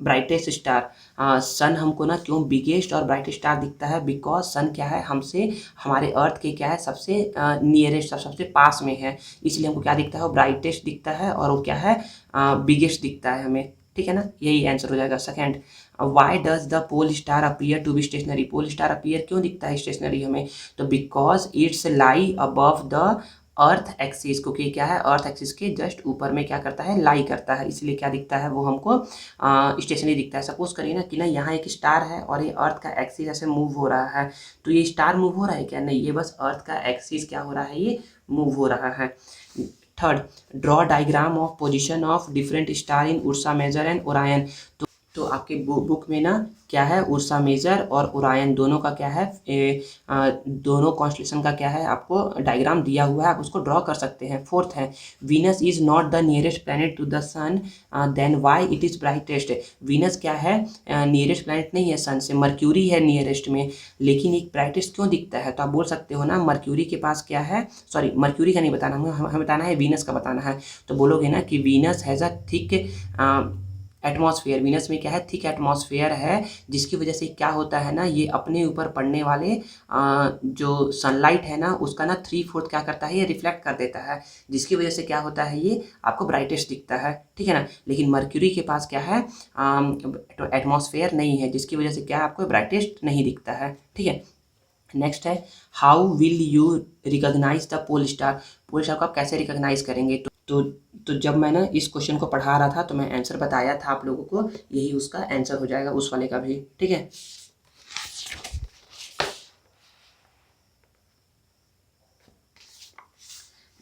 brightest star. Sun हमको ना क्यों बिगेस्ट और ब्राइटेस्ट स्टार दिखता है? बिकॉज सन क्या है? हमसे हमारे अर्थ के क्या है? सबसे नियरेस्ट, सबसे पास में है, इसलिए हमको क्या दिखता है? वो ब्राइटेस्ट दिखता है और वो क्या है? बिगेस्ट दिखता है हमें, ठीक है ना। यही आंसर हो जाएगा। Second, why does the pole star appear to be stationary. Pole star appear क्यों दिखता है स्टेशनरी हमें? तो because it's lie above the earth axis. क्योंकि क्या है? अर्थ एक्सिस के जस्ट ऊपर में क्या करता है? लाई करता है, इसलिए क्या दिखता है? वो हमको स्टेशनरी दिखता है। सपोज करिए ना कि ना यहाँ एक स्टार है और ये अर्थ का एक्सिस ऐसे मूव हो रहा है, तो ये स्टार मूव हो रहा है क्या? नहीं, ये बस अर्थ का एक्सिस क्या हो रहा है? ये मूव हो रहा है। Third, draw diagram of position of different star in Ursa Major and Orion. तो आपके बुक में ना क्या है? उर्सा मेजर और ओरायन दोनों का क्या है? दोनों कॉन्स्टलेशन का क्या है? आपको डायग्राम दिया हुआ है, आप उसको ड्रॉ कर सकते हैं। फोर्थ है Venus is not the nearest planet to the sun then why it is brightest. Venus क्या है? नियरेस्ट प्लैनेट नहीं है सन से, मर्क्यूरी है नियरेस्ट में, लेकिन एक ब्राइटेस्ट क्यों दिखता है? तो आप बोल सकते हो ना मर्क्यूरी के पास क्या है? सॉरी, मर्क्यूरी का नहीं बताना, हमें बताना है वीनस का बताना है। तो बोलोगे ना कि Venus has a thick atmosphere. Venus में क्या है? थिक एटमॉस्फेयर है, जिसकी वजह से क्या होता है ना, ये अपने ऊपर पड़ने वाले जो सनलाइट है ना उसका ना 3/4 क्या करता है? ये रिफ्लेक्ट कर देता है, जिसकी वजह से क्या होता है? ये आपको ब्राइटेस्ट दिखता है, ठीक है ना। लेकिन मर्क्यूरी के पास क्या है? एटमॉस्फेयर नहीं है, जिसकी वजह से क्या आपको ब्राइटेस्ट नहीं दिखता है, ठीक है। नेक्स्ट है how will you recognise the pole star. Pole star को आप कैसे रिकॉग्नाइज करेंगे? तो जब मैं ना इस क्वेश्चन को पढ़ा रहा था तो मैं आंसर बताया था आप लोगों को, यही उसका आंसर हो जाएगा, उस वाले का भी, ठीक है।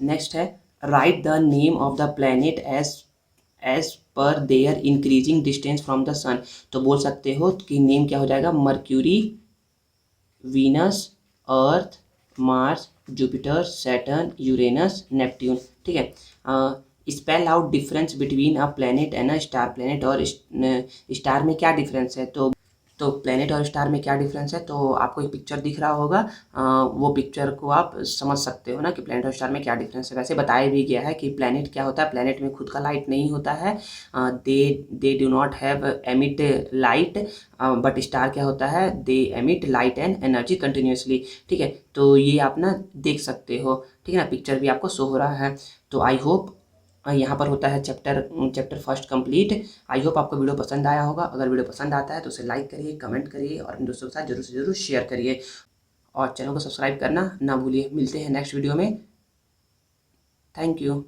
नेक्स्ट है write the name of the planet as per their increasing distance from the sun. तो बोल सकते हो कि नेम क्या हो जाएगा, Mercury, Venus, Earth, Mars, Jupiter, Saturn, Uranus, Neptune. ठीक है। Spell out difference between a planet and a star. Planet और स्टार में क्या डिफरेंस है, तो प्लेनेट और स्टार में क्या डिफरेंस है, तो आपको एक पिक्चर दिख रहा होगा, वो पिक्चर को आप समझ सकते हो ना कि प्लेनेट और स्टार में क्या डिफरेंस है। वैसे बताया भी गया है कि प्लेनेट क्या होता है, प्लेनेट में खुद का लाइट नहीं होता है, they they do not have emit light, but star क्या होता है, they emit light and energy continuously. ठीक है, तो ये आप ना देख सकते हो, ठीक है ना, पिक्चर भी आपको शो हो रहा है। तो आई होप यहाँ पर होता है chapter first complete. I hope आपको वीडियो पसंद आया होगा। अगर वीडियो पसंद आता है तो उसे लाइक करिए, कमेंट करिए और अपने दोस्तों के साथ जरूर से जरूर शेयर करिए और चैनल को सब्सक्राइब करना ना भूलिए। मिलते हैं नेक्स्ट वीडियो में। Thank you.